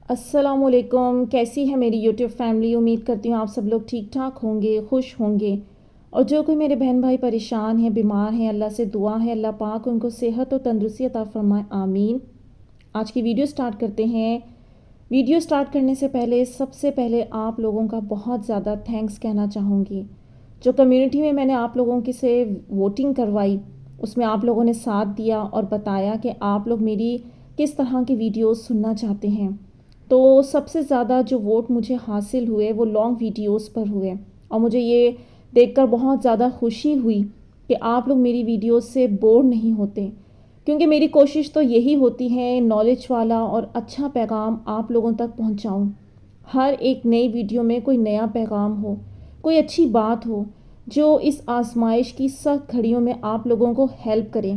السلام علیکم، کیسی ہے میری یوٹیوب فیملی؟ امید کرتی ہوں آپ سب لوگ ٹھیک ٹھاک ہوں گے، خوش ہوں گے۔ اور جو کوئی میرے بہن بھائی پریشان ہیں، بیمار ہیں، اللہ سے دعا ہے اللہ پاک ان کو صحت و تندرستی عطا فرمائے، آمین۔ آج کی ویڈیو سٹارٹ کرتے ہیں۔ ویڈیو سٹارٹ کرنے سے پہلے سب سے پہلے آپ لوگوں کا بہت زیادہ تھینکس کہنا چاہوں گی۔ جو کمیونٹی میں نے آپ لوگوں کی سے ووٹنگ کروائی، اس میں آپ لوگوں نے ساتھ دیا اور بتایا کہ آپ لوگ میری کس طرح کی ویڈیوز سننا چاہتے ہیں، تو سب سے زیادہ جو ووٹ مجھے حاصل ہوئے وہ لانگ ویڈیوز پر ہوئے، اور مجھے یہ دیکھ کر بہت زیادہ خوشی ہوئی کہ آپ لوگ میری ویڈیوز سے بور نہیں ہوتے، کیونکہ میری کوشش تو یہی ہوتی ہے نالج والا اور اچھا پیغام آپ لوگوں تک پہنچاؤں۔ ہر ایک نئی ویڈیو میں کوئی نیا پیغام ہو، کوئی اچھی بات ہو جو اس آزمائش کی سخت گھڑیوں میں آپ لوگوں کو ہیلپ کرے۔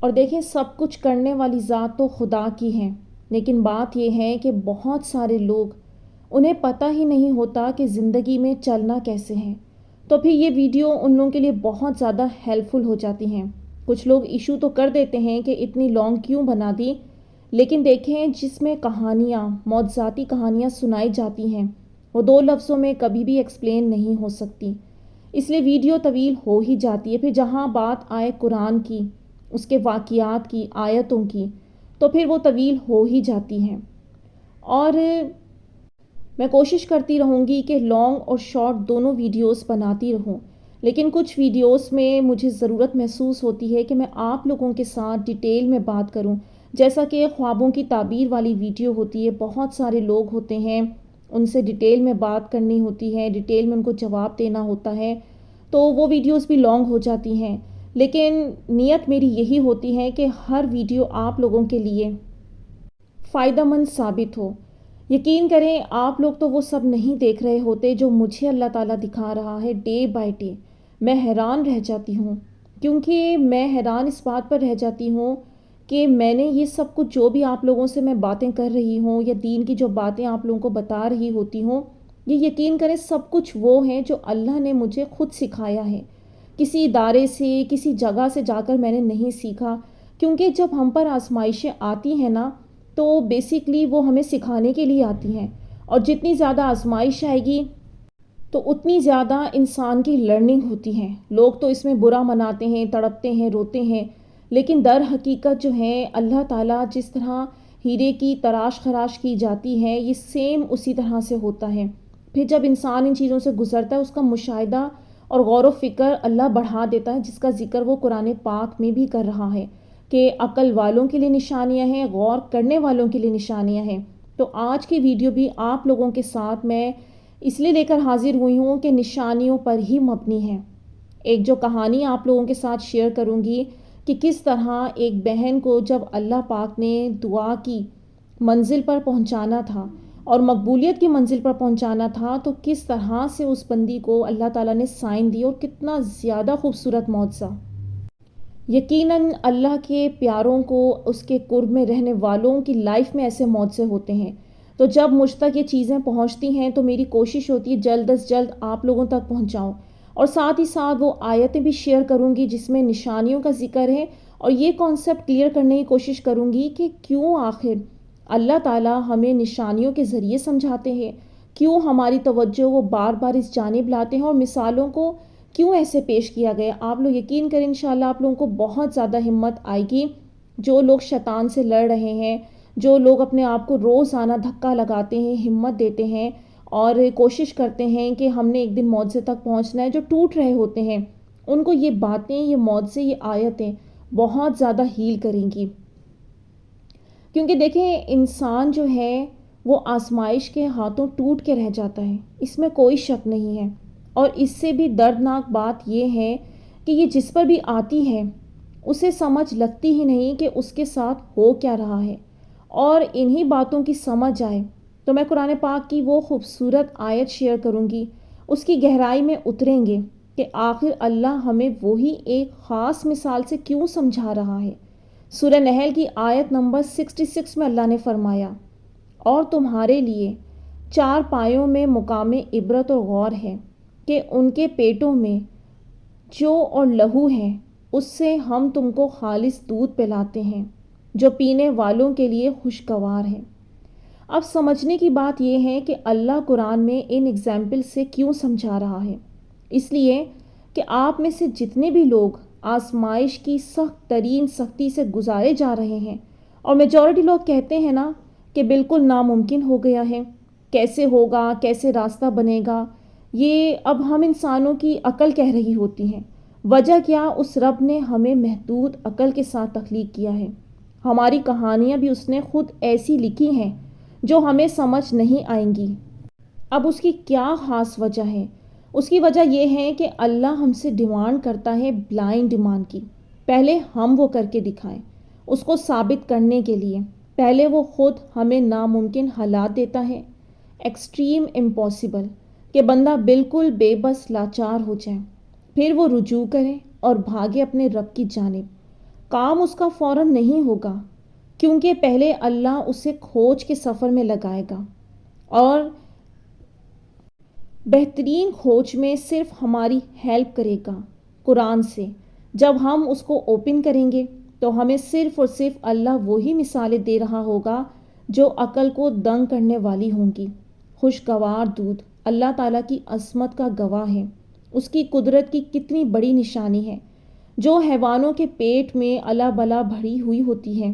اور دیکھیں، سب کچھ کرنے والی ذات تو خدا کی ہے، لیکن بات یہ ہے کہ بہت سارے لوگ انہیں پتہ ہی نہیں ہوتا کہ زندگی میں چلنا کیسے ہے، تو پھر یہ ویڈیو ان لوگوں کے لیے بہت زیادہ ہیلپ فل ہو جاتی ہیں۔ کچھ لوگ ایشو تو کر دیتے ہیں کہ اتنی لانگ کیوں بنا دی، لیکن دیکھیں جس میں کہانیاں، معجزاتی کہانیاں سنائی جاتی ہیں، وہ دو لفظوں میں کبھی بھی ایکسپلین نہیں ہو سکتی، اس لیے ویڈیو طویل ہو ہی جاتی ہے۔ پھر جہاں بات آئے قرآن کی، اس کے واقعات کی، آیتوں کی، تو پھر وہ طویل ہو ہی جاتی ہیں۔ اور میں کوشش کرتی رہوں گی کہ لانگ اور شارٹ دونوں ویڈیوز بناتی رہوں، لیکن کچھ ویڈیوز میں مجھے ضرورت محسوس ہوتی ہے کہ میں آپ لوگوں کے ساتھ ڈیٹیل میں بات کروں، جیسا کہ خوابوں کی تعبیر والی ویڈیو ہوتی ہے، بہت سارے لوگ ہوتے ہیں، ان سے ڈیٹیل میں بات کرنی ہوتی ہے، ڈیٹیل میں ان کو جواب دینا ہوتا ہے، تو وہ ویڈیوز بھی لانگ ہو جاتی ہیں، لیکن نیت میری یہی ہوتی ہے کہ ہر ویڈیو آپ لوگوں کے لیے فائدہ مند ثابت ہو۔ یقین کریں آپ لوگ تو وہ سب نہیں دیکھ رہے ہوتے جو مجھے اللہ تعالیٰ دکھا رہا ہے ڈے بائی ڈے۔ میں حیران رہ جاتی ہوں، کیونکہ میں حیران اس بات پر رہ جاتی ہوں کہ میں نے یہ سب کچھ جو بھی آپ لوگوں سے میں باتیں کر رہی ہوں یا دین کی جو باتیں آپ لوگوں کو بتا رہی ہوتی ہوں، یہ یقین کریں سب کچھ وہ ہیں جو اللہ نے مجھے خود سکھایا ہے، کسی ادارے سے، کسی جگہ سے جا کر میں نے نہیں سیکھا، کیونکہ جب ہم پر آزمائشیں آتی ہیں نا، تو بیسیکلی وہ ہمیں سکھانے کے لیے آتی ہیں، اور جتنی زیادہ آزمائش آئے گی تو اتنی زیادہ انسان کی لرننگ ہوتی ہے۔ لوگ تو اس میں برا مناتے ہیں، تڑپتے ہیں، روتے ہیں، لیکن در حقیقت جو ہے اللہ تعالیٰ جس طرح ہیرے کی تراش خراش کی جاتی ہے، یہ سیم اسی طرح سے ہوتا ہے۔ پھر جب انسان ان چیزوں سے گزرتا ہے، اس کا مشاہدہ اور غور و فکر اللہ بڑھا دیتا ہے، جس کا ذکر وہ قرآن پاک میں بھی کر رہا ہے کہ عقل والوں کے لیے نشانیاں ہیں، غور کرنے والوں کے لیے نشانیاں ہیں۔ تو آج کی ویڈیو بھی آپ لوگوں کے ساتھ میں اس لیے لے کر حاضر ہوئی ہوں کہ نشانیوں پر ہی مبنی ہے۔ ایک جو کہانی آپ لوگوں کے ساتھ شیئر کروں گی کہ کس طرح ایک بہن کو جب اللہ پاک نے دعا کی منزل پر پہنچانا تھا اور مقبولیت کی منزل پر پہنچانا تھا، تو کس طرح سے اس بندی کو اللہ تعالیٰ نے سائن دی، اور کتنا زیادہ خوبصورت معجزہ۔ یقیناً اللہ کے پیاروں کو، اس کے قرب میں رہنے والوں کی لائف میں ایسے معجزے ہوتے ہیں، تو جب مجھ تک یہ چیزیں پہنچتی ہیں تو میری کوشش ہوتی ہے جلد از جلد آپ لوگوں تک پہنچاؤں، اور ساتھ ہی ساتھ وہ آیتیں بھی شیئر کروں گی جس میں نشانیوں کا ذکر ہے، اور یہ کانسیپٹ کلیئر کرنے کی کوشش کروں گی کہ کیوں آخر اللہ تعالیٰ ہمیں نشانیوں کے ذریعے سمجھاتے ہیں، کیوں ہماری توجہ وہ بار بار اس جانب لاتے ہیں، اور مثالوں کو کیوں ایسے پیش کیا گیا۔ آپ لوگ یقین کریں انشاءاللہ آپ لوگوں کو بہت زیادہ ہمت آئے گی، جو لوگ شیطان سے لڑ رہے ہیں، جو لوگ اپنے آپ کو روزانہ دھکا لگاتے ہیں، ہمت دیتے ہیں اور کوشش کرتے ہیں کہ ہم نے ایک دن معجزے تک پہنچنا ہے، جو ٹوٹ رہے ہوتے ہیں، ان کو یہ باتیں، یہ معجزے، یہ آیتیں بہت زیادہ ہیل کریں گی۔ کیونکہ دیکھیں انسان جو ہے وہ آزمائش کے ہاتھوں ٹوٹ کے رہ جاتا ہے، اس میں کوئی شک نہیں ہے، اور اس سے بھی دردناک بات یہ ہے کہ یہ جس پر بھی آتی ہے اسے سمجھ لگتی ہی نہیں کہ اس کے ساتھ ہو کیا رہا ہے، اور انہی باتوں کی سمجھ آئے تو میں قرآن پاک کی وہ خوبصورت آیت شیئر کروں گی، اس کی گہرائی میں اتریں گے کہ آخر اللہ ہمیں وہی ایک خاص مثال سے کیوں سمجھا رہا ہے۔ سورہ نحل کی آیت نمبر 66 میں اللہ نے فرمایا، اور تمہارے لیے چار پایوں میں مقام عبرت اور غور ہے کہ ان کے پیٹوں میں جو اور لہو ہے، اس سے ہم تم کو خالص دودھ پلاتے ہیں جو پینے والوں کے لیے خوشگوار ہے۔ اب سمجھنے کی بات یہ ہے کہ اللہ قرآن میں ان ایگزامپل سے کیوں سمجھا رہا ہے۔ اس لیے کہ آپ میں سے جتنے بھی لوگ آزمائش کی سخت ترین سختی سے گزارے جا رہے ہیں، اور میجورٹی لوگ کہتے ہیں نا کہ بالکل ناممکن ہو گیا ہے، کیسے ہوگا، کیسے راستہ بنے گا، یہ اب ہم انسانوں کی عقل کہہ رہی ہوتی ہیں۔ وجہ کیا؟ اس رب نے ہمیں محدود عقل کے ساتھ تخلیق کیا ہے۔ ہماری کہانیاں بھی اس نے خود ایسی لکھی ہیں جو ہمیں سمجھ نہیں آئیں گی۔ اب اس کی کیا خاص وجہ ہے؟ اس کی وجہ یہ ہے کہ اللہ ہم سے ڈیمانڈ کرتا ہے بلائنڈ ڈیمانڈ کی۔ پہلے ہم وہ کر کے دکھائیں، اس کو ثابت کرنے کے لیے پہلے وہ خود ہمیں ناممکن حالات دیتا ہے، ایکسٹریم امپاسبل، کہ بندہ بالکل بے بس لاچار ہو جائے، پھر وہ رجوع کرے اور بھاگے اپنے رب کی جانب۔ کام اس کا فوراً نہیں ہوگا، کیونکہ پہلے اللہ اسے کھوج کے سفر میں لگائے گا، اور بہترین کھوج میں صرف ہماری ہیلپ کرے گا قرآن سے۔ جب ہم اس کو اوپن کریں گے تو ہمیں صرف اور صرف اللہ وہی مثالیں دے رہا ہوگا جو عقل کو دنگ کرنے والی ہوں گی۔ خوشگوار دودھ اللہ تعالیٰ کی عظمت کا گواہ ہے، اس کی قدرت کی کتنی بڑی نشانی ہے۔ جو حیوانوں کے پیٹ میں الا بلا بھری ہوئی ہوتی ہے،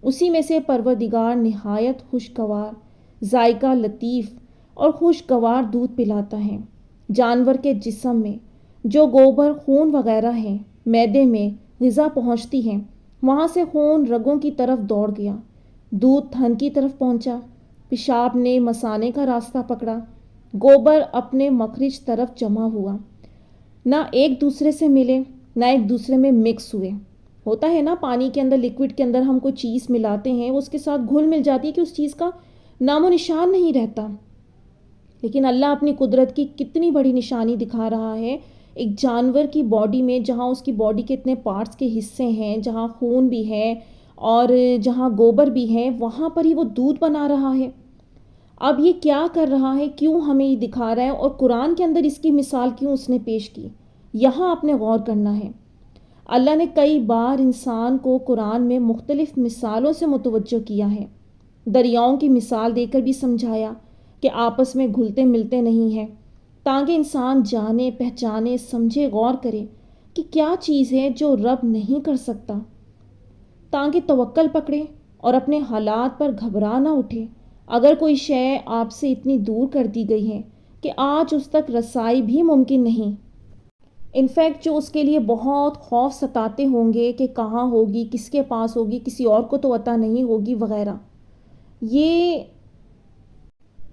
اسی میں سے پروردگار نہایت خوشگوار، ذائقہ لطیف اور خوشگوار دودھ پلاتا ہے۔ جانور کے جسم میں جو گوبر، خون وغیرہ ہیں، معدے میں غذا پہنچتی ہے، وہاں سے خون رگوں کی طرف دوڑ گیا، دودھ تھن کی طرف پہنچا، پیشاب نے مثانے کا راستہ پکڑا، گوبر اپنے مخرج طرف جمع ہوا، نہ ایک دوسرے سے ملے نہ ایک دوسرے میں مکس ہوئے۔ ہوتا ہے نا پانی کے اندر، لکوڈ کے اندر ہم کوئی چیز ملاتے ہیں، وہ اس کے ساتھ گھل مل جاتی ہے کہ اس چیز کا نام و نشان نہیں رہتا۔ لیکن اللہ اپنی قدرت کی کتنی بڑی نشانی دکھا رہا ہے ایک جانور کی باڈی میں، جہاں اس کی باڈی کے اتنے پارٹس کے حصے ہیں، جہاں خون بھی ہے اور جہاں گوبر بھی ہے، وہاں پر ہی وہ دودھ بنا رہا ہے۔ اب یہ کیا کر رہا ہے؟ کیوں ہمیں یہ دکھا رہا ہے؟ اور قرآن کے اندر اس کی مثال کیوں اس نے پیش کی؟ یہاں آپ نے غور کرنا ہے۔ اللہ نے کئی بار انسان کو قرآن میں مختلف مثالوں سے متوجہ کیا ہے۔ دریاؤں کی مثال دے کر بھی سمجھایا کہ آپس میں گھلتے ملتے نہیں ہیں، تاکہ انسان جانے، پہچانے، سمجھے، غور کرے کہ کیا چیز ہے جو رب نہیں کر سکتا، تاکہ توکل پکڑے اور اپنے حالات پر گھبرا نہ اٹھے۔ اگر کوئی شے آپ سے اتنی دور کر دی گئی ہے کہ آج اس تک رسائی بھی ممکن نہیں، انفیکٹ جو اس کے لیے بہت خوف ستاتے ہوں گے کہ کہاں ہوگی، کس کے پاس ہوگی، کسی اور کو تو عطا نہیں ہوگی وغیرہ، یہ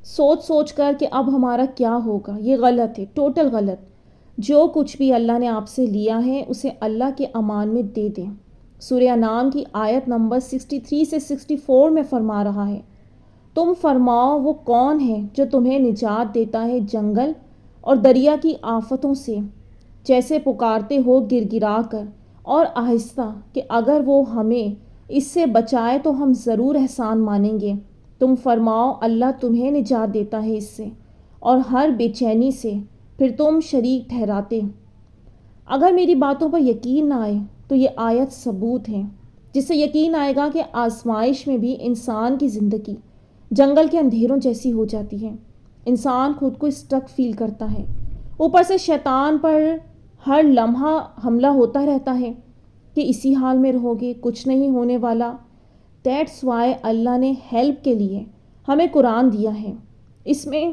سوچ سوچ کر کہ اب ہمارا کیا ہوگا، یہ غلط ہے، ٹوٹل غلط۔ جو کچھ بھی اللہ نے آپ سے لیا ہے اسے اللہ کے امان میں دے دیں۔ سورہ انعام کی آیت نمبر 63 سے 64 میں فرما رہا ہے، تم فرماؤ وہ کون ہے جو تمہیں نجات دیتا ہے جنگل اور دریا کی آفتوں سے، جیسے پکارتے ہو گر گرا کر اور آہستہ، کہ اگر وہ ہمیں اس سے بچائے تو ہم ضرور احسان مانیں گے۔ تم فرماؤ اللہ تمہیں نجات دیتا ہے اس سے اور ہر بے چینی سے، پھر تم شریک ٹھہراتے۔ اگر میری باتوں پر یقین نہ آئے تو یہ آیت ثبوت ہے جس سے یقین آئے گا کہ آزمائش میں بھی انسان کی زندگی جنگل کے اندھیروں جیسی ہو جاتی ہے۔ انسان خود کو اسٹک فیل کرتا ہے، اوپر سے شیطان پر ہر لمحہ حملہ ہوتا رہتا ہے کہ اسی حال میں رہو گے، کچھ نہیں ہونے والا۔ دیٹس وائی اللہ نے ہیلپ کے لیے ہمیں قرآن دیا ہے، اس میں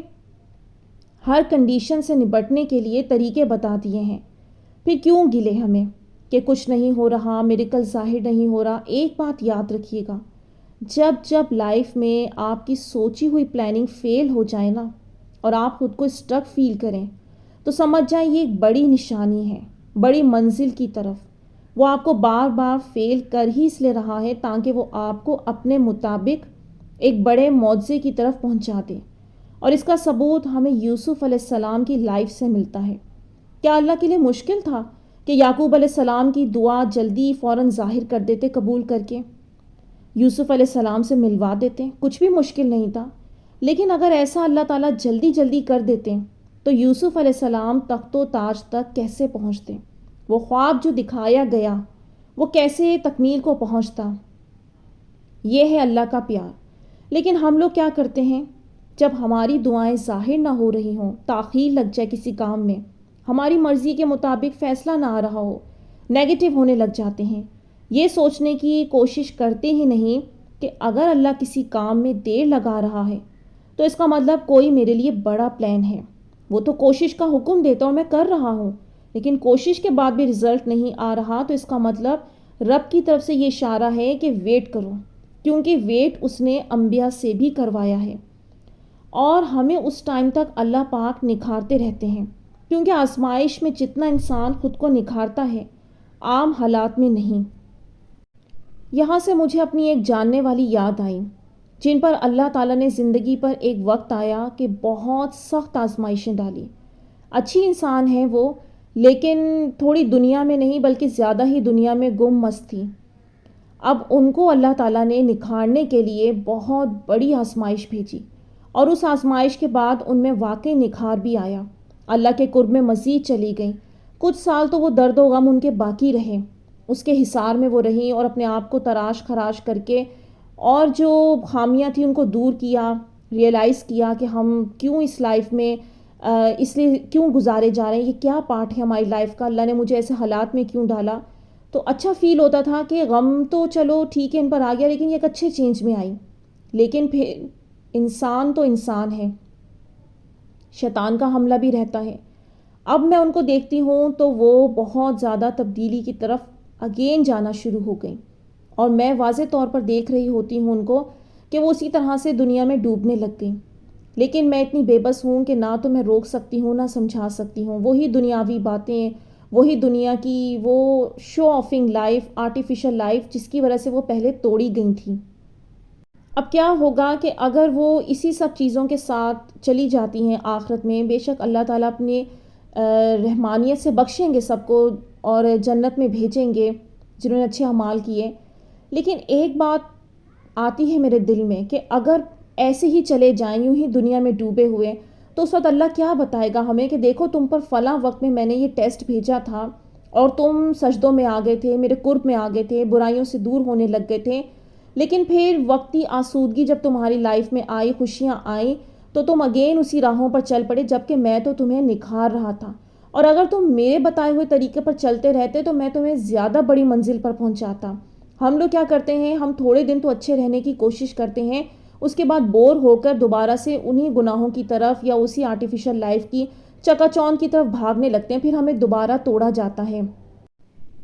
ہر کنڈیشن سے نپٹنے کے لیے طریقے بتا دیے ہیں۔ پھر کیوں گلے ہمیں کہ کچھ نہیں ہو رہا، میریکل ظاہر نہیں ہو رہا؟ ایک بات یاد رکھیے گا، جب لائف میں آپ کی سوچی ہوئی پلاننگ فیل ہو جائے نا اور آپ خود کو اسٹک فیل کریں، تو سمجھ جائیں یہ ایک بڑی نشانی ہے، بڑی منزل کی طرف۔ وہ آپ کو بار بار فیل کر ہی اس لیے رہا ہے تاکہ وہ آپ کو اپنے مطابق ایک بڑے معجزے کی طرف پہنچا دے۔ اور اس کا ثبوت ہمیں یوسف علیہ السلام کی لائف سے ملتا ہے۔ کیا اللہ کے لیے مشکل تھا کہ یعقوب علیہ السلام کی دعا جلدی فوراً ظاہر کر دیتے قبول کر کے، یوسف علیہ السلام سے ملوا دیتے؟ کچھ بھی مشکل نہیں تھا۔ لیکن اگر ایسا اللہ تعالیٰ جلدی کر دیتے تو یوسف علیہ السلام تخت و تاج تک کیسے پہنچتے؟ وہ خواب جو دکھایا گیا وہ کیسے تکمیل کو پہنچتا؟ یہ ہے اللہ کا پیار۔ لیکن ہم لوگ کیا کرتے ہیں، جب ہماری دعائیں ظاہر نہ ہو رہی ہوں، تاخیر لگ جائے کسی کام میں، ہماری مرضی کے مطابق فیصلہ نہ آ رہا ہو، نیگیٹو ہونے لگ جاتے ہیں، یہ سوچنے کی کوشش کرتے ہی نہیں کہ اگر اللہ کسی کام میں دیر لگا رہا ہے تو اس کا مطلب کوئی میرے لیے بڑا پلان ہے۔ وہ تو کوشش کا حکم دیتا اور میں کر رہا ہوں، لیکن کوشش کے بعد بھی رزلٹ نہیں آ رہا تو اس کا مطلب رب کی طرف سے یہ اشارہ ہے کہ ویٹ کرو، کیونکہ ویٹ اس نے انبیاء سے بھی کروایا ہے، اور ہمیں اس ٹائم تک اللہ پاک نکھارتے رہتے ہیں، کیونکہ آزمائش میں جتنا انسان خود کو نکھارتا ہے عام حالات میں نہیں۔ یہاں سے مجھے اپنی ایک جاننے والی یاد آئی، جن پر اللہ تعالیٰ نے زندگی پر ایک وقت آیا کہ بہت سخت آزمائشیں ڈالی۔ اچھی انسان ہے وہ، لیکن تھوڑی دنیا میں نہیں بلکہ زیادہ ہی دنیا میں گم مست تھی۔ اب ان کو اللہ تعالیٰ نے نکھارنے کے لیے بہت بڑی آزمائش بھیجی، اور اس آزمائش کے بعد ان میں واقعی نکھار بھی آیا، اللہ کے قرب میں مزید چلی گئیں۔ کچھ سال تو وہ درد و غم ان کے باقی رہے، اس کے حصار میں وہ رہیں اور اپنے آپ کو تراش خراش کر کے اور جو خامیاں تھیں ان کو دور کیا، ریئلائز کیا کہ ہم کیوں اس لائف میں اس لیے کیوں گزارے جا رہے ہیں، یہ کیا پارٹ ہے ہماری لائف کا، اللہ نے مجھے ایسے حالات میں کیوں ڈالا۔ تو اچھا فیل ہوتا تھا کہ غم تو چلو ٹھیک ہے ان پر آ گیا، لیکن یہ ایک اچھے چینج میں آئی۔ لیکن پھر انسان تو انسان ہے، شیطان کا حملہ بھی رہتا ہے۔ اب میں ان کو دیکھتی ہوں تو وہ بہت زیادہ تبدیلی کی طرف اگین جانا شروع ہو گئیں، اور میں واضح طور پر دیکھ رہی ہوتی ہوں ان کو کہ وہ اسی طرح سے دنیا میں ڈوبنے لگ گئیں۔ لیکن میں اتنی بے بس ہوں کہ نہ تو میں روک سکتی ہوں نہ سمجھا سکتی ہوں، وہی دنیاوی باتیں، وہی دنیا کی وہ شو آفنگ لائف، آرٹیفیشل لائف جس کی وجہ سے وہ پہلے توڑی گئی تھیں۔ اب کیا ہوگا کہ اگر وہ اسی سب چیزوں کے ساتھ چلی جاتی ہیں آخرت میں، بے شک اللہ تعالیٰ اپنے رحمانیت سے بخشیں گے سب کو اور جنت میں بھیجیں گے جنہوں نے اچھے اعمال کیے، لیکن ایک بات آتی ہے میرے دل میں کہ اگر ایسے ہی چلے جائیں یوں ہی دنیا میں ڈوبے ہوئے، تو اس وقت اللہ کیا بتائے گا ہمیں کہ دیکھو تم پر فلاں وقت میں میں نے یہ ٹیسٹ بھیجا تھا اور تم سجدوں میں آ گئے تھے، میرے قرب میں آ گئے تھے، برائیوں سے دور ہونے لگ گئے تھے، لیکن پھر وقتی آسودگی جب تمہاری لائف میں آئی، خوشیاں آئیں، تو تم اگین اسی راہوں پر چل پڑے، جبکہ میں تو تمہیں نکھار رہا تھا، اور اگر تم میرے بتائے ہوئے طریقے پر چلتے رہتے تو میں تمہیں زیادہ بڑی منزل پر پہنچاتا۔ ہم لوگ کیا کرتے ہیں، ہم تھوڑے دن تو اچھے رہنے کی کوشش کرتے ہیں، اس کے بعد بور ہو کر دوبارہ سے انہی گناہوں کی طرف یا اسی آرٹیفیشل لائف کی چکا چوند کی طرف بھاگنے لگتے ہیں، پھر ہمیں دوبارہ توڑا جاتا ہے۔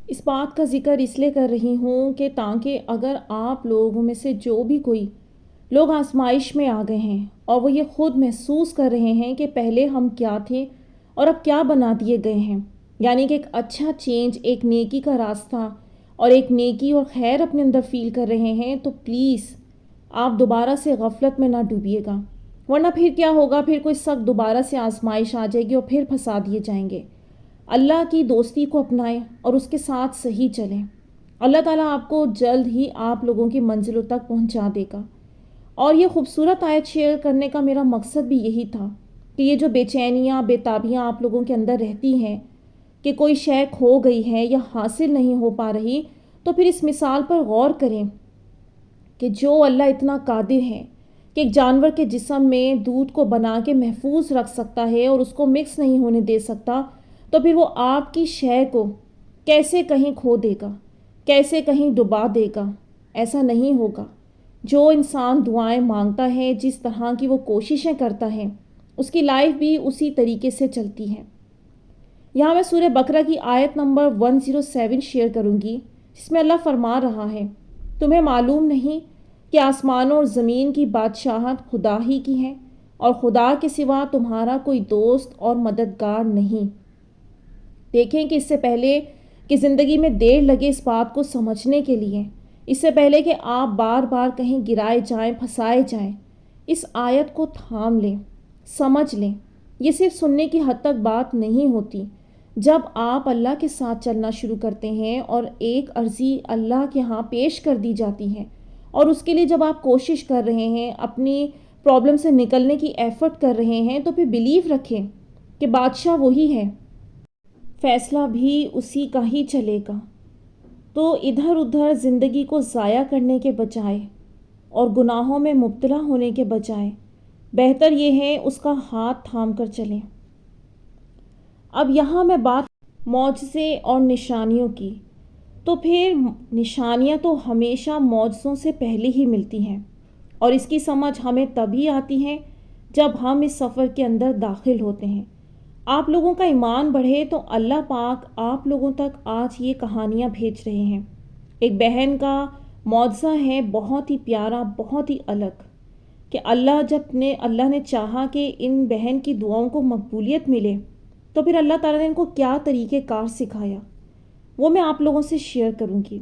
اس بات کا ذکر اس لیے کر رہی ہوں کہ تاکہ اگر آپ لوگوں میں سے جو بھی کوئی لوگ آزمائش میں آ گئے ہیں اور وہ یہ خود محسوس کر رہے ہیں کہ پہلے ہم کیا تھے اور اب کیا بنا دیے گئے ہیں، یعنی کہ ایک اچھا چینج، ایک نیکی کا راستہ اور ایک نیکی اور خیر اپنے اندر فیل کر رہے ہیں، تو پلیز آپ دوبارہ سے غفلت میں نہ ڈوبیے گا، ورنہ پھر کیا ہوگا، پھر کوئی سخت دوبارہ سے آزمائش آ جائے گی اور پھر پھنسا دیے جائیں گے۔ اللہ کی دوستی کو اپنائیں اور اس کے ساتھ صحیح چلیں، اللہ تعالیٰ آپ کو جلد ہی آپ لوگوں کی منزلوں تک پہنچا دے گا۔ اور یہ خوبصورت آیت شیئر کرنے کا میرا مقصد بھی یہی تھا کہ یہ جو بے چینیاں، بے تابیاں آپ لوگوں کے اندر رہتی ہیں کہ کوئی شے کھو گئی ہے یا حاصل نہیں ہو پا رہی، تو پھر اس مثال پر غور کریں کہ جو اللہ اتنا قادر ہے کہ ایک جانور کے جسم میں دودھ کو بنا کے محفوظ رکھ سکتا ہے اور اس کو مکس نہیں ہونے دے سکتا، تو پھر وہ آپ کی شے کو کیسے کہیں کھو دے گا، کیسے کہیں ڈبا دے گا؟ ایسا نہیں ہوگا۔ جو انسان دعائیں مانگتا ہے، جس طرح کی وہ کوششیں کرتا ہے، اس کی لائف بھی اسی طریقے سے چلتی ہے۔ یہاں میں سورہ بقرہ کی آیت نمبر 107 شیئر کروں گی، جس میں اللہ فرما رہا ہے، تمہیں معلوم نہیں کہ آسمانوں اور زمین کی بادشاہت خدا ہی کی ہے، اور خدا کے سوا تمہارا کوئی دوست اور مددگار نہیں۔ دیکھیں کہ اس سے پہلے کہ زندگی میں دیر لگے اس بات کو سمجھنے کے لیے، اس سے پہلے کہ آپ بار بار کہیں گرائے جائیں، پھنسائے جائیں، اس آیت کو تھام لیں، سمجھ لیں۔ یہ صرف سننے کی حد تک بات نہیں ہوتی۔ جب آپ اللہ کے ساتھ چلنا شروع کرتے ہیں اور ایک عرضی اللہ کے ہاں پیش کر دی جاتی ہے، اور اس کے لیے جب آپ کوشش کر رہے ہیں، اپنی پرابلم سے نکلنے کی ایفرٹ کر رہے ہیں، تو پھر بیلیو رکھیں کہ بادشاہ وہی ہے، فیصلہ بھی اسی کا ہی چلے گا۔ تو ادھر ادھر زندگی کو ضائع کرنے کے بجائے اور گناہوں میں مبتلا ہونے کے بجائے بہتر یہ ہے اس کا ہاتھ تھام کر چلیں۔ اب یہاں میں بات معجزے اور نشانیوں کی، تو پھر نشانیاں تو ہمیشہ معجزوں سے پہلے ہی ملتی ہیں، اور اس کی سمجھ ہمیں تبھی آتی ہے جب ہم اس سفر کے اندر داخل ہوتے ہیں۔ آپ لوگوں کا ایمان بڑھے تو اللہ پاک آپ لوگوں تک آج یہ کہانیاں بھیج رہے ہیں۔ ایک بہن کا معجزہ ہے بہت ہی پیارا، بہت ہی الگ، کہ اللہ نے چاہا کہ ان بہن کی دعاؤں کو مقبولیت ملے، تو پھر اللہ تعالیٰ نے ان کو کیا طریقہ کار سکھایا، وہ میں آپ لوگوں سے شیئر کروں گی۔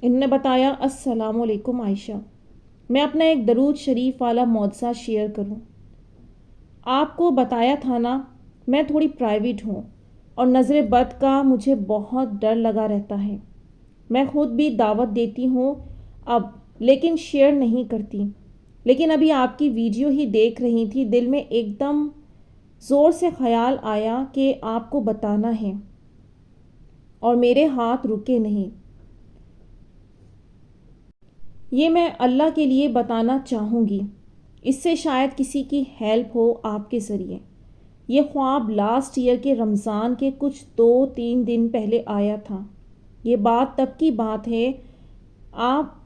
انہوں نے بتایا، السلام علیکم عائشہ، میں اپنا ایک درود شریف والا معجزہ شیئر کروں۔ آپ کو بتایا تھا نا میں تھوڑی پرائیویٹ ہوں اور نظر بد کا مجھے بہت ڈر لگا رہتا ہے۔ میں خود بھی دعوت دیتی ہوں اب، لیکن شیئر نہیں کرتی۔ لیکن ابھی آپ کی ویڈیو ہی دیکھ رہی تھی، دل میں ایک دم زور سے خیال آیا کہ آپ کو بتانا ہے، اور میرے ہاتھ رکے نہیں۔ یہ میں اللہ کے لیے بتانا چاہوں گی، اس سے شاید کسی کی ہیلپ ہو آپ کے ذریعے۔ یہ خواب لاسٹ ایئر کے رمضان کے کچھ 2-3 دن پہلے آیا تھا۔ یہ بات تب کی بات ہے، آپ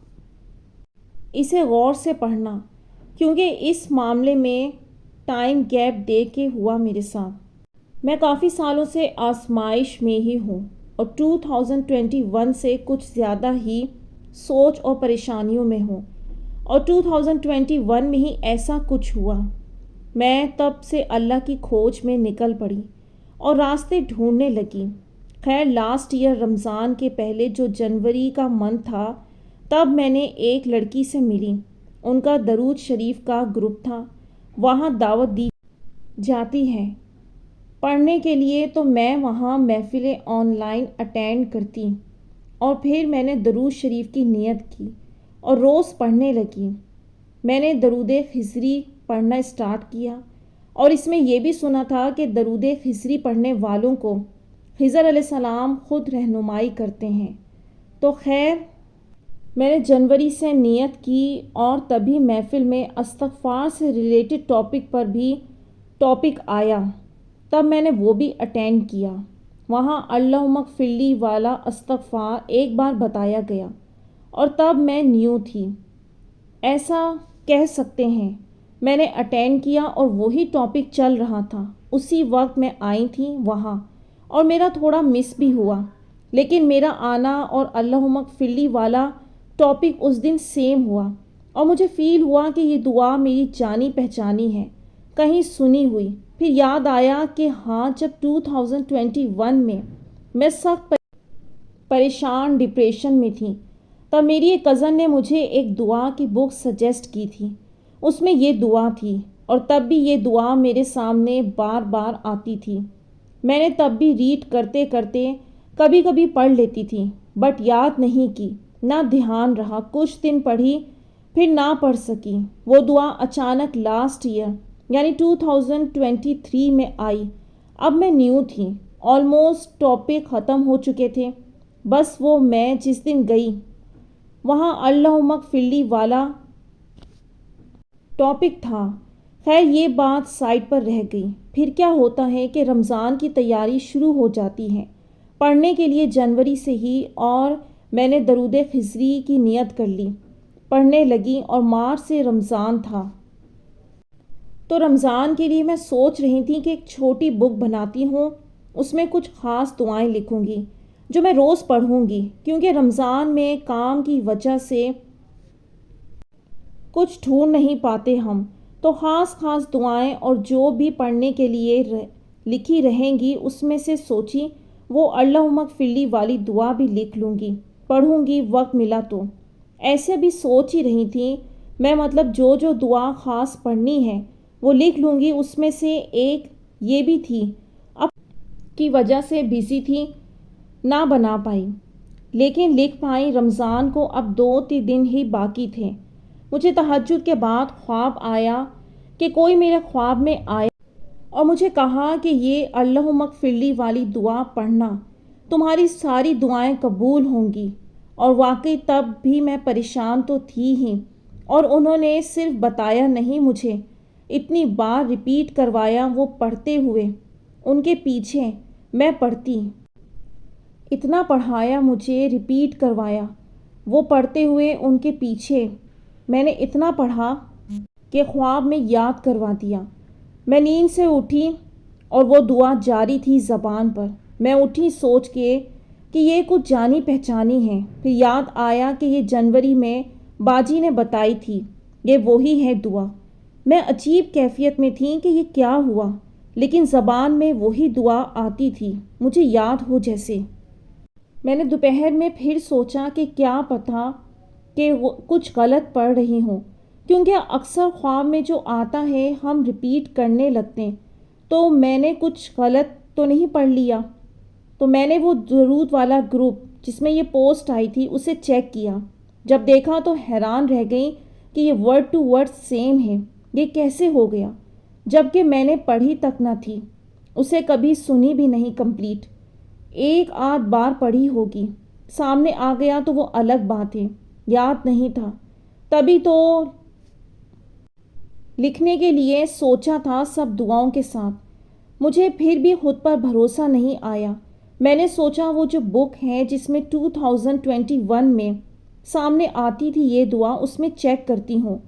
اسے غور سے پڑھنا، کیونکہ اس معاملے میں ٹائم گیپ دے کے ہوا میرے ساتھ۔ میں کافی سالوں سے آزمائش میں ہی ہوں، اور 2021 سے کچھ زیادہ ہی سوچ اور پریشانیوں میں ہوں، اور 2021 میں ہی ایسا کچھ ہوا۔ میں تب سے اللہ کی کھوج میں نکل پڑی اور راستے ڈھونڈنے لگی۔ خیر، لاسٹ ایئر رمضان کے پہلے جو جنوری کا منتھ تھا، تب میں نے ایک لڑکی سے ملی۔ ان کا درود شریف کا گروپ تھا، وہاں دعوت دی جاتی ہے پڑھنے کے لیے، تو میں وہاں محفلیں آن لائن اٹینڈ کرتی، اور پھر میں نے درود شریف کی نیت کی اور روز پڑھنے لگی۔ میں نے درود خضری پڑھنا اسٹارٹ کیا، اور اس میں یہ بھی سنا تھا کہ درود خضری پڑھنے والوں کو خضر علیہ السلام خود رہنمائی کرتے ہیں۔ تو خیر، میں نے جنوری سے نیت کی، اور تبھی محفل میں استغفار سے ریلیٹڈ ٹاپک پر بھی ٹاپک آیا، تب میں نے وہ بھی اٹینڈ کیا۔ وہاں اللہم اغفر لی والا استغفار ایک بار بتایا گیا، اور تب میں نیو تھی، ایسا کہہ سکتے ہیں۔ میں نے اٹینڈ کیا اور وہی ٹاپک چل رہا تھا، اسی وقت میں آئی تھی وہاں، اور میرا تھوڑا مس بھی ہوا، لیکن میرا آنا اور اللہم اغفر لی والا ٹاپک اس دن سیم ہوا، اور مجھے فیل ہوا کہ یہ دعا میری جانی پہچانی ہے، کہیں سنی ہوئی۔ پھر یاد آیا کہ ہاں، جب 2021 میں سخت پریشان ڈپریشن میں تھی، تب میری ایک کزن نے مجھے ایک دعا کی بک سجیسٹ کی تھی، اس میں یہ دعا تھی، اور تب بھی یہ دعا میرے سامنے بار بار آتی تھی۔ میں نے تب بھی ریڈ کرتے کرتے کبھی کبھی پڑھ لیتی تھی، بٹ یاد نہیں کی، نہ دھیان رہا، کچھ دن پڑھی پھر نہ پڑھ سکی۔ وہ دعا اچانک لاسٹ ایئر یعنی 2023 میں آئی۔ اب میں نیو تھی، آلموسٹ ٹاپک ختم ہو چکے تھے، بس وہ میں جس دن گئی وہاں اللہم اغفر لی والا ٹاپک تھا۔ خیر، یہ بات سائڈ پر رہ گئی۔ پھر کیا ہوتا ہے کہ رمضان کی تیاری شروع ہو جاتی ہے پڑھنے کے لیے جنوری سے ہی، اور میں نے درود خضری کی نیت کر لی، پڑھنے لگی، اور مارچ سے رمضان تھا۔ تو رمضان کے لیے میں سوچ رہی تھی کہ ایک چھوٹی بک بناتی ہوں، اس میں کچھ خاص دعائیں لکھوں گی جو میں روز پڑھوں گی، کیونکہ رمضان میں کام کی وجہ سے کچھ ڈھونڈ نہیں پاتے ہم، تو خاص دعائیں اور جو بھی پڑھنے کے لیے لکھی رہیں گی، اس میں سے سوچی وہ اللہم اغفر لی والی دعا بھی لکھ لوں گی، پڑھوں گی وقت ملا تو۔ ایسے بھی سوچ ہی رہی تھی میں، مطلب جو دعا خاص پڑھنی ہے وہ لکھ لوں گی۔ اس میں سے ایک یہ بھی تھی، اب کی وجہ سے بزی تھی نہ بنا پائی، لیکن لکھ پائی۔ رمضان کو اب 2-3 دن ہی باقی تھے۔ مجھے تہجد کے بعد خواب آیا کہ کوئی میرے خواب میں آیا اور مجھے کہا کہ یہ اللہم اغفر لی والی دعا پڑھنا، تمہاری ساری دعائیں قبول ہوں گی۔ اور واقعی تب بھی میں پریشان تو تھی ہی، اور انہوں نے صرف بتایا نہیں، مجھے اتنی بار ریپیٹ کروایا وہ پڑھتے ہوئے ان کے پیچھے میں پڑھتی، اتنا پڑھایا مجھے، ریپیٹ کروایا وہ پڑھتے ہوئے ان کے پیچھے، میں نے اتنا پڑھا کہ خواب میں یاد کروا دیا۔ میں نیند سے اٹھی اور وہ دعا جاری تھی زبان پر۔ میں اٹھی سوچ کے کہ یہ کچھ جانی پہچانی ہے، پھر یاد آیا کہ یہ جنوری میں باجی نے بتائی تھی، یہ وہی ہے دعا۔ میں عجیب کیفیت میں تھی کہ یہ کیا ہوا، لیکن زبان میں وہی دعا آتی تھی، مجھے یاد ہو جیسے۔ میں نے دوپہر میں پھر سوچا کہ کیا پتہ کہ کچھ غلط پڑھ رہی ہوں، کیونکہ اکثر خواب میں جو آتا ہے ہم ریپیٹ کرنے لگتے ہیں، تو میں نے کچھ غلط تو نہیں پڑھ لیا۔ تو میں نے وہ درود والا گروپ جس میں یہ پوسٹ آئی تھی اسے چیک کیا، جب دیکھا تو حیران رہ گئی کہ یہ ورڈ ٹو ورڈ سیم ہے، یہ کیسے ہو گیا، جبکہ میں نے پڑھی تک نہ تھی، اسے کبھی سنی بھی نہیں کمپلیٹ، ایک آدھ بار پڑھی ہوگی، سامنے آ گیا تو وہ الگ بات ہے، یاد نہیں تھا، تبھی تو لکھنے کے لیے سوچا تھا سب دعاؤں کے ساتھ۔ مجھے پھر بھی خود پر بھروسہ نہیں آیا۔ میں نے سوچا وہ جو بک ہے جس میں 2021 میں سامنے آتی تھی یہ دعا، اس میں چیک کرتی ہوں۔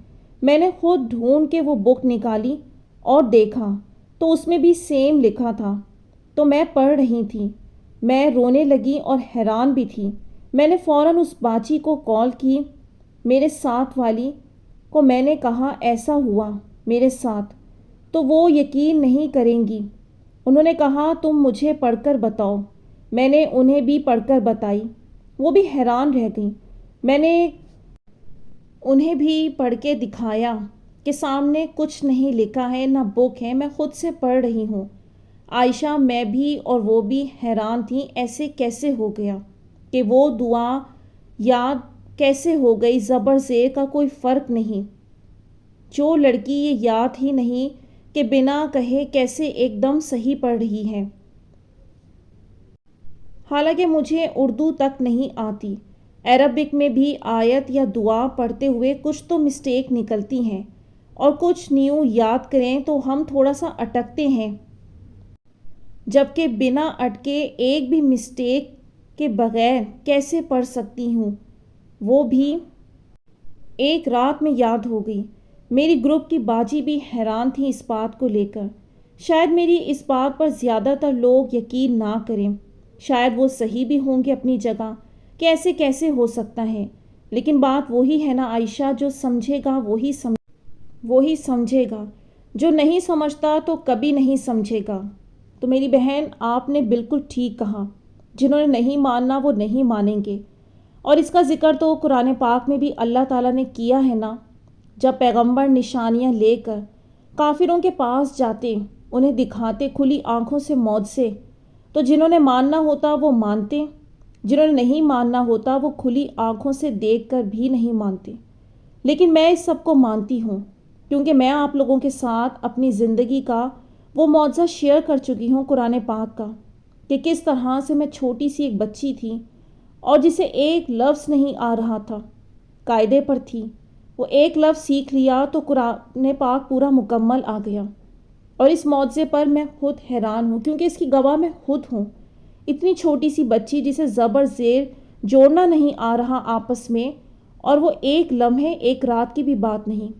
میں نے خود ڈھونڈ کے وہ بک نکالی اور دیکھا تو اس میں بھی سیم لکھا تھا، تو میں پڑھ رہی تھی۔ میں رونے لگی اور حیران بھی تھی۔ میں نے فوراً اس باجی کو کال کی، میرے ساتھ والی کو، میں نے کہا ایسا ہوا میرے ساتھ، تو وہ یقین نہیں کریں گی۔ انہوں نے کہا تم مجھے پڑھ کر بتاؤ۔ میں نے انہیں بھی پڑھ کر بتائی، وہ بھی حیران رہ گئیں۔ میں نے انہیں بھی پڑھ کے دکھایا کہ سامنے کچھ نہیں لکھا ہے، نہ بک ہے، میں خود سے پڑھ رہی ہوں۔ عائشہ، میں بھی اور وہ بھی حیران تھیں، ایسے کیسے ہو گیا کہ وہ دعا یاد کیسے ہو گئی، زبر زیر کا کوئی فرق نہیں۔ جو لڑکی یہ یاد ہی نہیں کہ بنا کہے کیسے ایک دم صحیح پڑھ رہی ہے۔ حالانکہ مجھے اردو تک نہیں آتی، عربک میں بھی آیت یا دعا پڑھتے ہوئے کچھ تو مسٹیک نکلتی ہیں، اور کچھ نیو یاد کریں تو ہم تھوڑا سا اٹکتے ہیں، جبکہ بنا اٹکے ایک بھی مسٹیک کے بغیر کیسے پڑھ سکتی ہوں، وہ بھی ایک رات میں یاد ہو گئی۔ میری گروپ کی باجی بھی حیران تھی اس بات کو لے کر۔ شاید میری اس بات پر زیادہ تر لوگ یقین نہ کریں، شاید وہ صحیح بھی ہوں گے اپنی جگہ کہ ایسے کیسے ہو سکتا ہے، لیکن بات وہی ہے نا عائشہ، جو سمجھے گا وہی سمجھے گا، جو نہیں سمجھتا تو کبھی نہیں سمجھے گا۔ تو میری بہن، آپ نے بالکل ٹھیک کہا، جنہوں نے نہیں ماننا وہ نہیں مانیں گے، اور اس کا ذکر تو قرآن پاک میں بھی اللہ تعالیٰ نے کیا ہے نا، جب پیغمبر نشانیاں لے کر کافروں کے پاس جاتے، انہیں دکھاتے کھلی آنکھوں سے معجزے، تو جنہوں نے ماننا ہوتا وہ مانتے، جنہوں نے نہیں ماننا ہوتا وہ کھلی آنکھوں سے دیکھ کر بھی نہیں مانتے۔ لیکن میں اس سب کو مانتی ہوں، کیونکہ میں آپ لوگوں کے ساتھ اپنی زندگی کا وہ معجزہ شیئر کر چکی ہوں قرآن پاک کا، کہ کس طرح سے میں چھوٹی سی ایک بچی تھی اور جسے ایک لفظ نہیں آ رہا تھا، قاعدے پر تھی، وہ ایک لفظ سیکھ لیا تو قرآن پاک پورا مکمل آ گیا۔ اور اس معجزے پر میں خود حیران ہوں، کیونکہ اس کی گواہ میں خود ہوں۔ اتنی چھوٹی سی بچی جسے زبر زیر جوڑنا نہیں آ رہا آپس میں، اور وہ ایک لمحے، ایک رات کی بھی بات نہیں،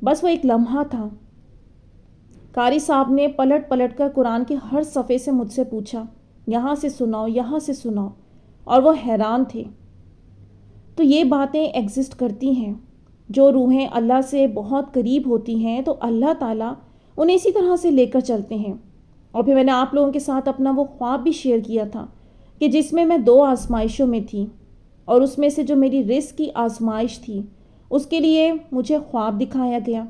بس وہ ایک لمحہ تھا۔ قاری صاحب نے پلٹ پلٹ کر قرآن کے ہر صفحے سے مجھ سے پوچھا، یہاں سے سناؤ، یہاں سے سناؤ، اور وہ حیران تھے۔ تو یہ باتیں ایگزسٹ کرتی ہیں۔ جو روحیں اللہ سے بہت قریب ہوتی ہیں تو اللہ تعالیٰ انہیں اسی طرح سے لے کر چلتے ہیں۔ اور پھر میں نے آپ لوگوں کے ساتھ اپنا وہ خواب بھی شیئر کیا تھا کہ جس میں 2 آزمائشوں میں تھی، اور اس میں سے جو میری رزق کی آزمائش تھی اس کے لیے مجھے خواب دکھایا گیا،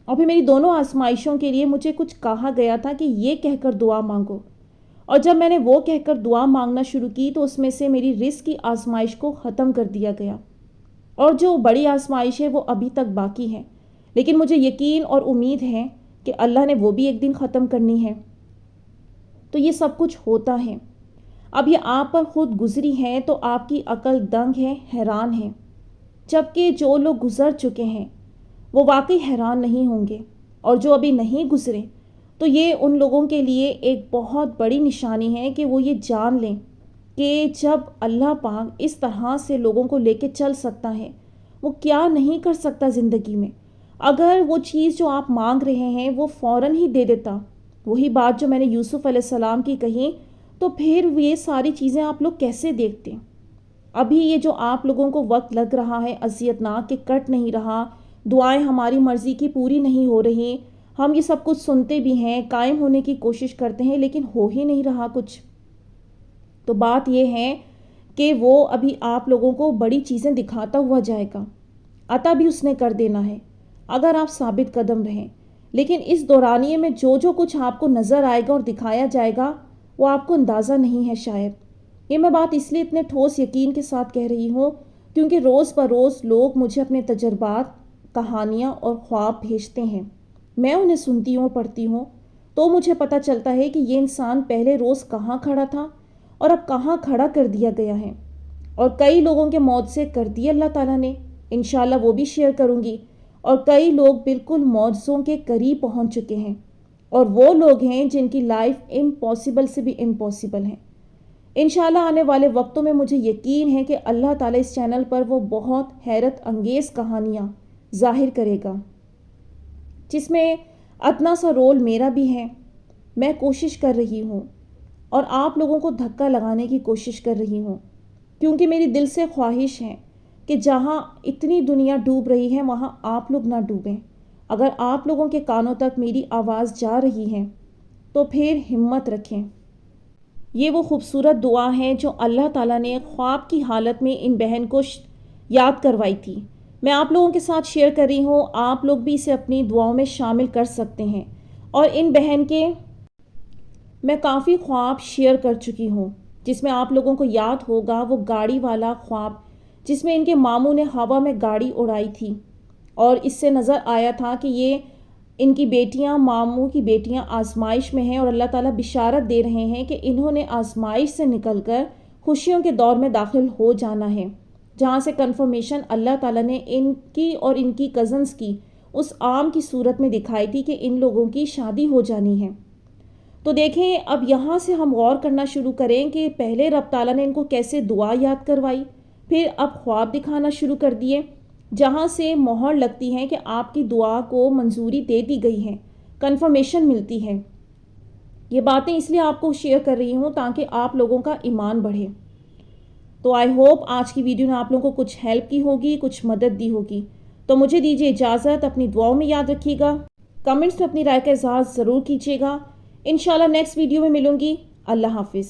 اور پھر میری دونوں آزمائشوں کے لیے مجھے کچھ کہا گیا تھا کہ یہ کہہ کر دعا مانگو، اور جب میں نے وہ کہہ کر دعا مانگنا شروع کی تو اس میں سے میری رزق کی آزمائش کو ختم کر دیا گیا، اور جو بڑی آزمائش ہے وہ ابھی تک باقی ہے، لیکن مجھے یقین اور امید ہے کہ اللہ نے وہ بھی ایک دن ختم کرنی ہے۔ تو یہ سب کچھ ہوتا ہے۔ اب یہ آپ پر خود گزری ہے تو آپ کی عقل دنگ ہے، حیران ہے، جبکہ جو لوگ گزر چکے ہیں وہ واقعی حیران نہیں ہوں گے، اور جو ابھی نہیں گزرے تو یہ ان لوگوں کے لیے ایک بہت بڑی نشانی ہے کہ وہ یہ جان لیں کہ جب اللہ پاک اس طرح سے لوگوں کو لے کے چل سکتا ہے، وہ کیا نہیں کر سکتا زندگی میں۔ اگر وہ چیز جو آپ مانگ رہے ہیں وہ فوراً ہی دے دیتا، وہی بات جو میں نے یوسف علیہ السلام کی کہی، تو پھر یہ ساری چیزیں آپ لوگ کیسے دیکھتے؟ ابھی یہ جو آپ لوگوں کو وقت لگ رہا ہے اذیت ناک کہ کٹ نہیں رہا، دعائیں ہماری مرضی کی پوری نہیں ہو رہی، ہم یہ سب کچھ سنتے بھی ہیں، قائم ہونے کی کوشش کرتے ہیں، لیکن ہو ہی نہیں رہا کچھ، تو بات یہ ہے کہ وہ ابھی آپ لوگوں کو بڑی چیزیں دکھاتا ہوا جائے گا، عطا بھی اس نے کر دینا ہے اگر آپ ثابت قدم رہیں۔ لیکن اس دورانیے میں جو جو کچھ آپ کو نظر آئے گا اور دکھایا جائے گا وہ آپ کو اندازہ نہیں ہے شاید۔ یہ میں بات اس لیے اتنے ٹھوس یقین کے ساتھ کہہ رہی ہوں کیونکہ روز بروز لوگ مجھے اپنے تجربات، کہانیاں اور خواب بھیجتے ہیں، میں انہیں سنتی ہوں اور پڑھتی ہوں، تو مجھے پتہ چلتا ہے کہ یہ انسان پہلے روز کہاں کھڑا تھا اور اب کہاں کھڑا کر دیا گیا ہے، اور کئی لوگوں کے موت سے کر دی اللہ تعالیٰ نے، انشاءاللہ وہ بھی شیئر کروں گی، اور کئی لوگ بالکل معجزوں کے قریب پہنچ چکے ہیں، اور وہ لوگ ہیں جن کی لائف امپاسبل سے بھی امپاسبل ہیں۔ انشاءاللہ آنے والے وقتوں میں مجھے یقین ہے کہ اللہ تعالیٰ اس چینل پر وہ بہت حیرت انگیز کہانیاں ظاہر کرے گا، جس میں اتنا سا رول میرا بھی ہے۔ میں کوشش کر رہی ہوں اور آپ لوگوں کو دھکا لگانے کی کوشش کر رہی ہوں، کیونکہ میری دل سے خواہش ہے کہ جہاں اتنی دنیا ڈوب رہی ہے وہاں آپ لوگ نہ ڈوبیں۔ اگر آپ لوگوں کے کانوں تک میری آواز جا رہی ہے تو پھر ہمت رکھیں۔ یہ وہ خوبصورت دعا ہے جو اللہ تعالیٰ نے خواب کی حالت میں ان بہن کو یاد کروائی تھی، میں آپ لوگوں کے ساتھ شیئر کر رہی ہوں، آپ لوگ بھی اسے اپنی دعاؤں میں شامل کر سکتے ہیں۔ اور ان بہن کے میں کافی خواب شیئر کر چکی ہوں، جس میں آپ لوگوں کو یاد ہوگا وہ گاڑی والا خواب جس میں ان کے ماموں نے ہوا میں گاڑی اڑائی تھی، اور اس سے نظر آیا تھا کہ یہ ان کی بیٹیاں، ماموں کی بیٹیاں آزمائش میں ہیں، اور اللہ تعالیٰ بشارت دے رہے ہیں کہ انہوں نے آزمائش سے نکل کر خوشیوں کے دور میں داخل ہو جانا ہے، جہاں سے کنفرمیشن اللہ تعالیٰ نے ان کی اور ان کی کزنز کی اس عام کی صورت میں دکھائی تھی کہ ان لوگوں کی شادی ہو جانی ہے۔ تو دیکھیں اب یہاں سے ہم غور کرنا شروع کریں کہ پہلے رب تعالیٰ نے ان کو کیسے دعا یاد کروائی، پھر اب خواب دکھانا شروع کر دیے، جہاں سے مہر لگتی ہے کہ آپ کی دعا کو منظوری دے دی گئی ہے، کنفرمیشن ملتی ہے۔ یہ باتیں اس لیے آپ کو شیئر کر رہی ہوں تاکہ آپ لوگوں کا ایمان بڑھے۔ تو آئی ہوپ آج کی ویڈیو نے آپ لوگوں کو کچھ ہیلپ کی ہوگی، کچھ مدد دی ہوگی۔ تو مجھے دیجیے اجازت، اپنی دعاؤں میں یاد رکھیے گا، کمنٹس میں اپنی رائے کا اظہار ضرور کیجیے گا۔ انشاءاللہ نیکسٹ ویڈیو میں ملوں گی۔ اللہ حافظ۔